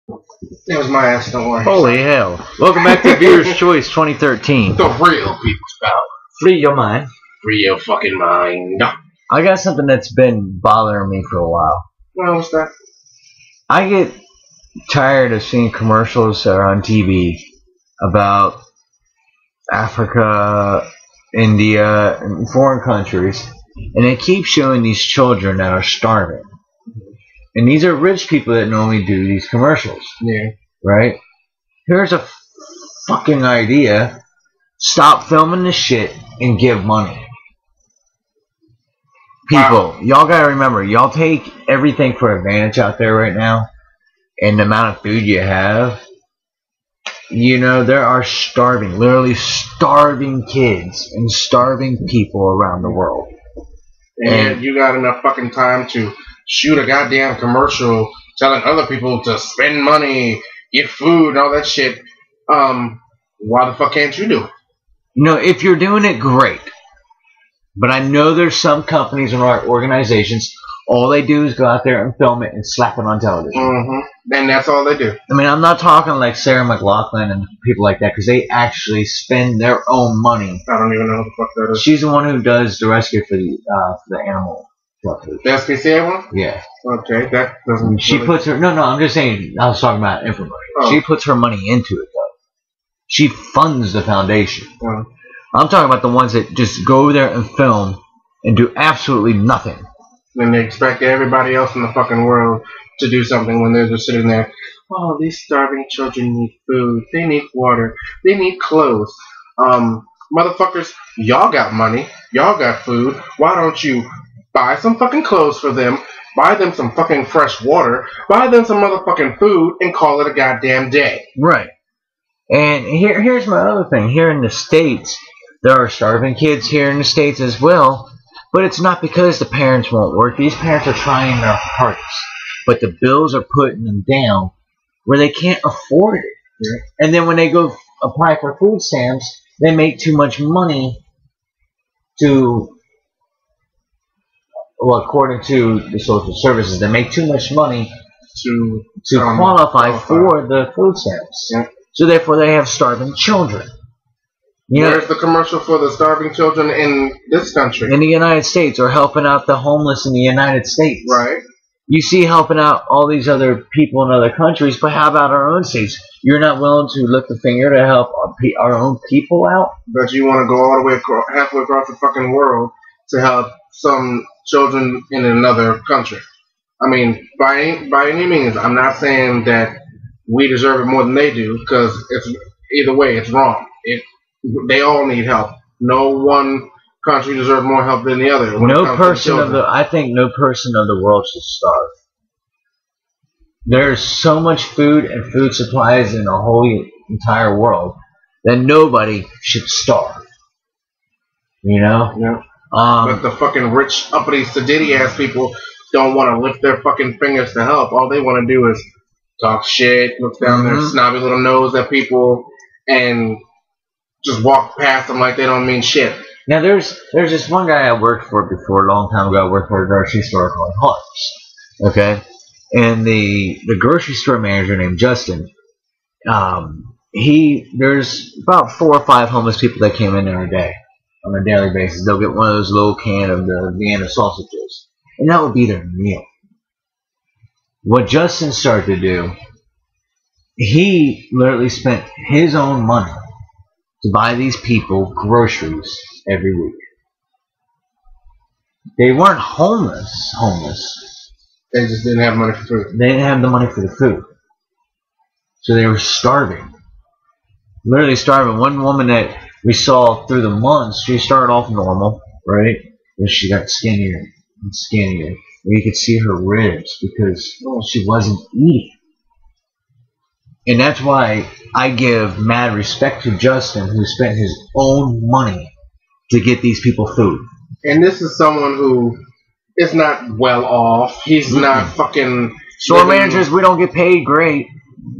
It was my ass, don't worry. Holy hell. Welcome back to Viewer's Choice 2013. The real people's power. Free your mind. Free your fucking mind. I got something that's been bothering me for a while. Well, what's that? I get tired of seeing commercials that are on TV about Africa, India, and foreign countries, and they keep showing these children that are starving. And these are rich people that normally do these commercials. Yeah. Right? Here's a fucking idea. Stop filming this shit and give money. People, y'all gotta remember, y'all take everything for advantage out there right now, and the amount of food you have. You know, there are starving, literally starving kids and starving people around the world. And you got enough fucking time to shoot a goddamn commercial telling other people to spend money, get food, and all that shit. Why the fuck can't you do it? You know, if you're doing it, great. But I know there's some companies and organizations, all they do is go out there and film it and slap it on television. Mm-hmm. And that's all they do. I mean, I'm not talking like Sarah McLachlan and people like that, because they actually spend their own money. I don't even know who the fuck that is. She's the one who does the rescue for the animal shelters. The SPCA one? Yeah. Okay, that doesn't... She puts her... No, I'm just saying, I was talking about infomercial. Oh. She puts her money into it, though. She funds the foundation. Well, I'm talking about the ones that just go over there and film and do absolutely nothing. And they expect everybody else in the fucking world to do something when they're just sitting there. Oh, these starving children need food. They need water. They need clothes. Motherfuckers, y'all got money. Y'all got food. Why don't you buy some fucking clothes for them, buy them some fucking fresh water, buy them some motherfucking food, and call it a goddamn day? Right. And here's my other thing. Here in the States, there are starving kids here in the States as well, but it's not because the parents won't work. These parents are trying their hardest, but the bills are putting them down where they can't afford it. Yeah. And then when they go apply for food stamps, they make too much money to, well, according to the social services, they make too much money to qualify for the food stamps. Yeah. So therefore they have starving children. Where's the commercial for the starving children in this country? In the United States, or helping out the homeless in the United States. Right. You see helping out all these other people in other countries, but how about our own states? You're not willing to lift a finger to help our own people out? But you want to go all the way halfway across the fucking world to help some children in another country. I mean, by any means, I'm not saying that we deserve it more than they do, because it's either way, it's wrong. They all need help. No one country deserves more help than the other. I think no person of the world should starve. There's so much food and food supplies in the whole entire world that nobody should starve. You know? Yeah. But the fucking rich, uppity, sedity ass people don't want to lift their fucking fingers to help. All they want to do is talk shit, look down their snobby little nose at people, and just walk past them like they don't mean shit. Now there's this one guy I worked for before, a long time ago. I worked for a grocery store called Harps. Okay? And the grocery store manager named Justin, there's about 4 or 5 homeless people that came in there a day on a daily basis. They'll get one of those little can of the Vienna sausages, and that would be their meal. What Justin started to do, he literally spent his own money to buy these people groceries every week. They weren't homeless. They just didn't have money for food. They didn't have the money for the food. So they were starving. Literally starving. One woman that we saw through the months, she started off normal, right? Then she got skinnier and skinnier. And you could see her ribs because she wasn't eating. And that's why I give mad respect to Justin, who spent his own money to get these people food. And this is someone who is not well off. He's not fucking... Store managers, we don't get paid great.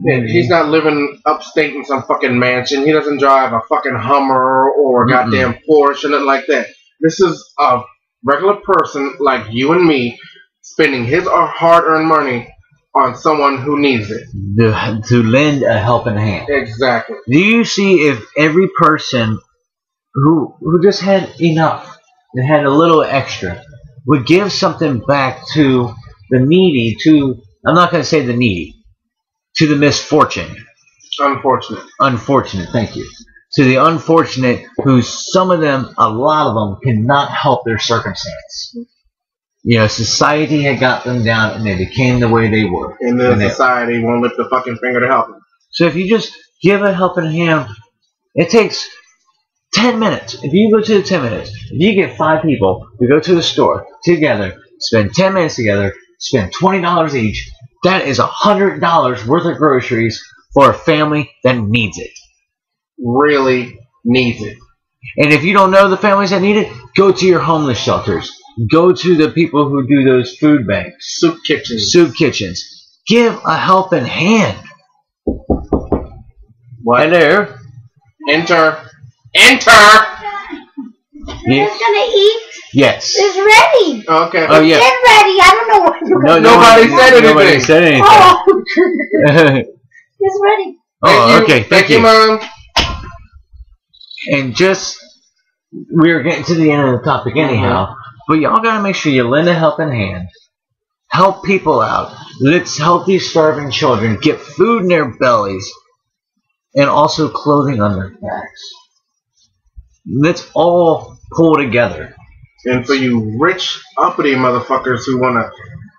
He's not living upstate in some fucking mansion. He doesn't drive a fucking Hummer or a goddamn Porsche or nothing like that. This is a regular person like you and me spending his hard-earned money on someone who needs it. To lend a helping hand. Exactly. Do you see if every person who just had enough and had a little extra would give something back to the needy, I'm not going to say the needy, to the misfortune. Unfortunate, thank you. To the unfortunate who some of them, a lot of them, cannot help their circumstance. You know, society had got them down and they became the way they were. And then society won't lift a fucking finger to help them. So if you just give a helping hand, it takes 10 minutes. If you go to the 10 minutes, if you get 5 people to go to the store together, spend 10 minutes together, spend $20 each, that is $100 worth of groceries for a family that needs it. Really needs it. And if you don't know the families that need it, go to your homeless shelters. Go to the people who do those food banks. Soup kitchens. Give a helping hand. What? Hello. Who's Enter. gonna eat? Yes. It's ready. Okay. Oh, yeah. It's ready. I don't know what you're No, Nobody said anything. Nobody said anything. Oh, it's ready. Oh, okay. Thank you, Mom. And we're getting to the end of the topic anyhow, but y'all gotta make sure you lend a helping hand. Help people out. Let's help these starving children get food in their bellies and also clothing on their backs. Let's all pull together. And for you rich, uppity motherfuckers who want to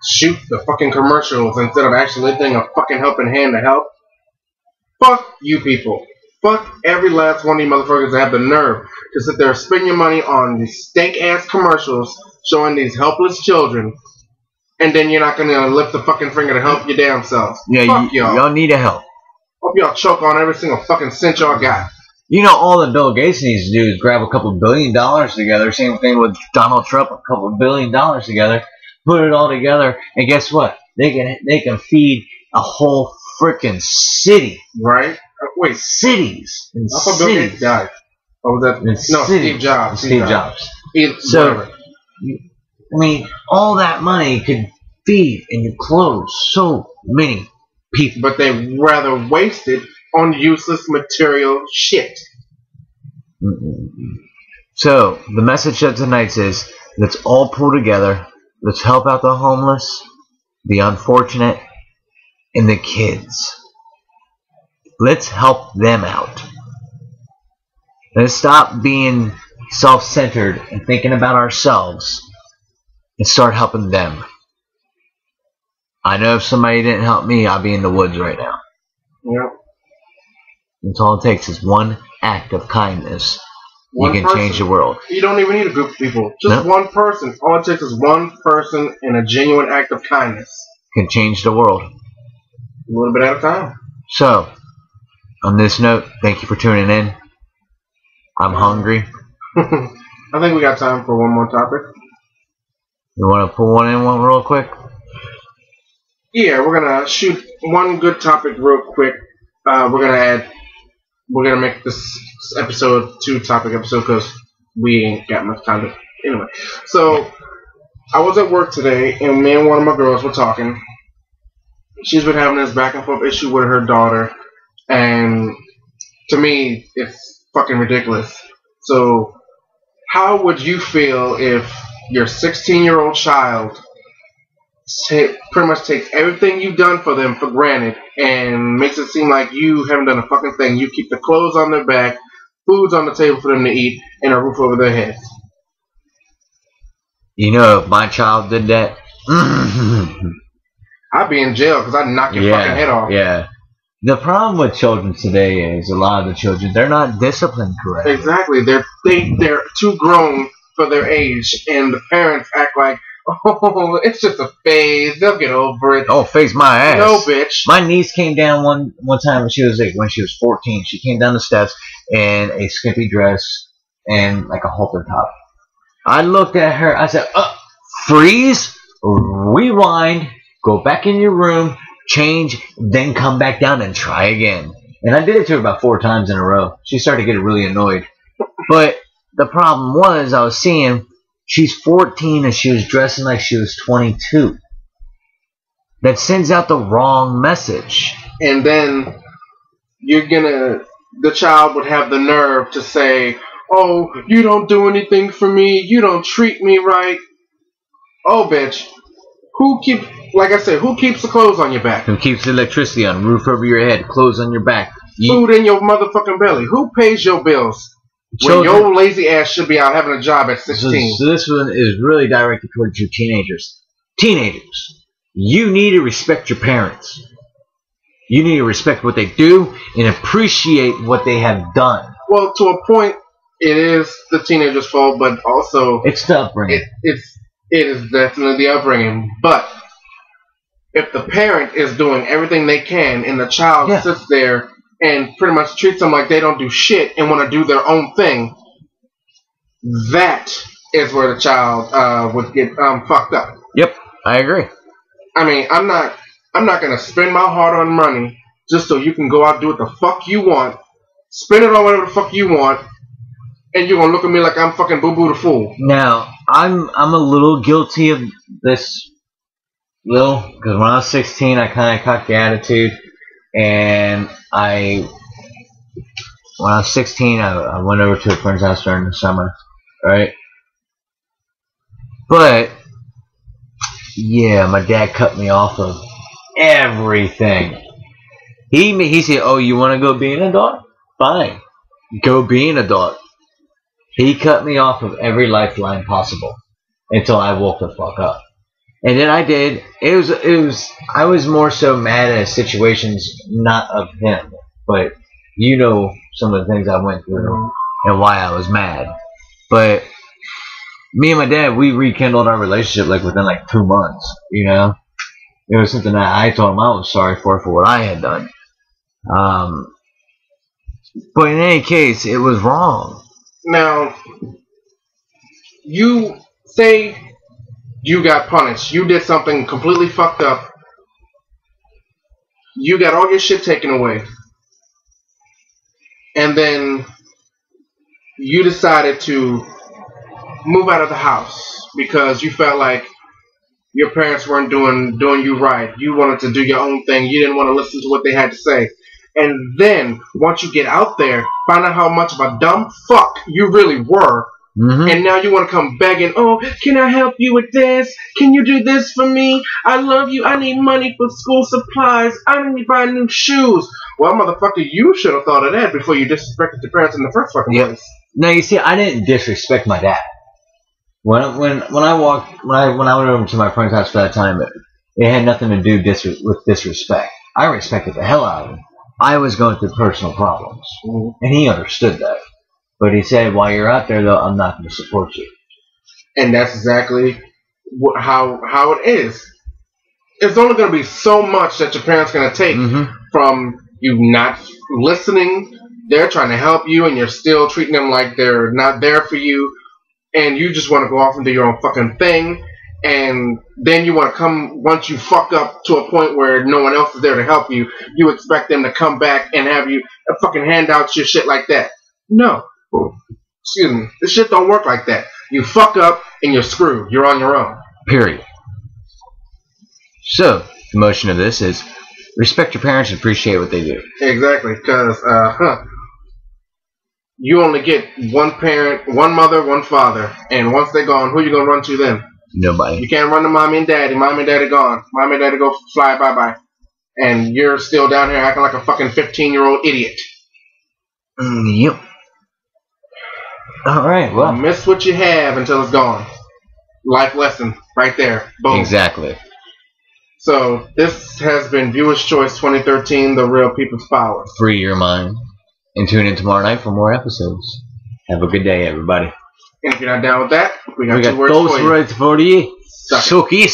shoot the fucking commercials instead of actually lifting a fucking helping hand to help, fuck you people. Fuck every last one of you motherfuckers that have the nerve to sit there and spend your money on these stank-ass commercials showing these helpless children, and then you're not going to lift the fucking finger to help your damn selves. Yeah, fuck y'all. Y'all need a help. Hope y'all choke on every single fucking cent y'all got. You know, all that Bill Gates needs to do is grab a couple $1 billion together. Same thing with Donald Trump, a couple $1 billion together. Put it all together, and guess what? They can feed a whole freaking city. Right? Wait. Cities. I thought Bill Gates died. Or was that? No, Steve Jobs. Steve Jobs. So, I mean, all that money could feed and clothe so many people. but they rather waste it on useless material shit. So, the message of tonight is, let's all pull together. Let's help out the homeless, the unfortunate, and the kids. Let's help them out. Let's stop being self-centered and thinking about ourselves and start helping them. I know if somebody didn't help me, I'd be in the woods right now. Yep. That's all it takes is one act of kindness. You can change the world. You don't even need a group of people. Just one person. All it takes is one person and a genuine act of kindness. Can change the world. A little bit at a time. So, on this note, thank you for tuning in. I'm hungry. I think we got time for one more topic. You want to pull one real quick? Yeah, we're gonna shoot one good topic real quick. We're gonna make this episode 2 topic episode because we ain't got much time to. Anyway, so I was at work today and me and one of my girls were talking. She's been having this back and forth issue with her daughter, and to me, it's fucking ridiculous. So, how would you feel if your 16-year-old child pretty much takes everything you've done for them for granted and makes it seem like you haven't done a fucking thing? You keep the clothes on their back, food's on the table for them to eat, and a roof over their heads. You know, if my child did that, I'd be in jail because I'd knock your fucking head off. Yeah. The problem with children today is a lot of the children, they're not disciplined correctly. Exactly. They're too grown for their age, and the parents act like, oh, it's just a phase. They'll get over it. Oh, phase my ass. No, bitch. My niece came down one time when she was 14. She came down the steps in a skimpy dress and like a halter top. I looked at her. I said, freeze, rewind, go back in your room, change, then come back down and try again. And I did it to her about 4 times in a row. She started getting really annoyed. But the problem was I was seeing she's 14 and she was dressing like she was 22. that sends out the wrong message. And then the child would have the nerve to say, oh, you don't do anything for me, you don't treat me right. Oh, bitch. Who keeps the clothes on your back? Who keeps the electricity on, roof over your head, clothes on your back? Food in your motherfucking belly. Who pays your bills? Children. When your lazy ass should be out having a job at 16. So this one is really directed towards you teenagers. Teenagers, you need to respect your parents. You need to respect what they do and appreciate what they have done. Well, to a point, it is the teenager's fault, but also it's the upbringing. It is definitely the upbringing. But if the parent is doing everything they can and the child sits there and pretty much treats them like they don't do shit and want to do their own thing, that is where the child would get fucked up. Yep, I agree. I mean, I'm not gonna spend my hard-earned money just so you can go out and do what the fuck you want, spend it on whatever the fuck you want, and you're gonna look at me like I'm fucking Boo Boo the Fool. Now, I'm a little guilty of this, because when I was 16, I kind of caught the attitude, and when I was 16, I went over to a friend's house during the summer, right? But yeah, my dad cut me off of everything. He said, "Oh, you want to go be an adult? Fine, go be an adult." He cut me off of every lifeline possible until I woke the fuck up. And then I did. I was more so mad at situations, not of him, but you know some of the things I went through and why I was mad. But me and my dad, we rekindled our relationship like within like 2 months. You know, it was something that I told him I was sorry for what I had done. But in any case, it was wrong. Now, you say you got punished. You did something completely fucked up. You got all your shit taken away. And then you decided to move out of the house because you felt like your parents weren't doing you right. You wanted to do your own thing. You didn't want to listen to what they had to say. And then, once you get out there, find out how much of a dumb fuck you really were. Mm-hmm. And now you want to come begging, oh, can I help you with this? Can you do this for me? I love you. I need money for school supplies. I need to buy new shoes. Well, motherfucker, you should have thought of that before you disrespected your parents in the first fucking place. Now, you see, I didn't disrespect my dad. When I went over to my friend's house for that time, it had nothing to do with disrespect. I respected the hell out of him. I was going through personal problems, and he understood that. But he said, while you're out there, though, I'm not going to support you. And that's exactly how it is. It's only going to be so much that your parents are going to take from you not listening. They're trying to help you, and you're still treating them like they're not there for you. And you just want to go off and do your own fucking thing. And then you want to come, once you fuck up to a point where no one else is there to help you, you expect them to come back and have you fucking hand out your shit like that. No. Excuse me. This shit don't work like that. You fuck up and you're screwed. You're on your own. Period. So, the motion of this is respect your parents and appreciate what they do. Exactly. Because, you only get one parent, one mother, one father. And once they're gone, who you going to run to then? Nobody. You can't run to mommy and daddy. Mommy and daddy gone. Mommy and daddy go fly bye-bye. And you're still down here acting like a fucking 15-year-old idiot. Yep. Alright, well. Miss what you have until it's gone. Life lesson. Right there. Boom. Exactly. So, this has been Viewer's Choice 2013, The Real People's Power. Free your mind. And tune in tomorrow night for more episodes. Have a good day, everybody. And if you're not down with that, we got 2 words those for you. words for you. Suck it.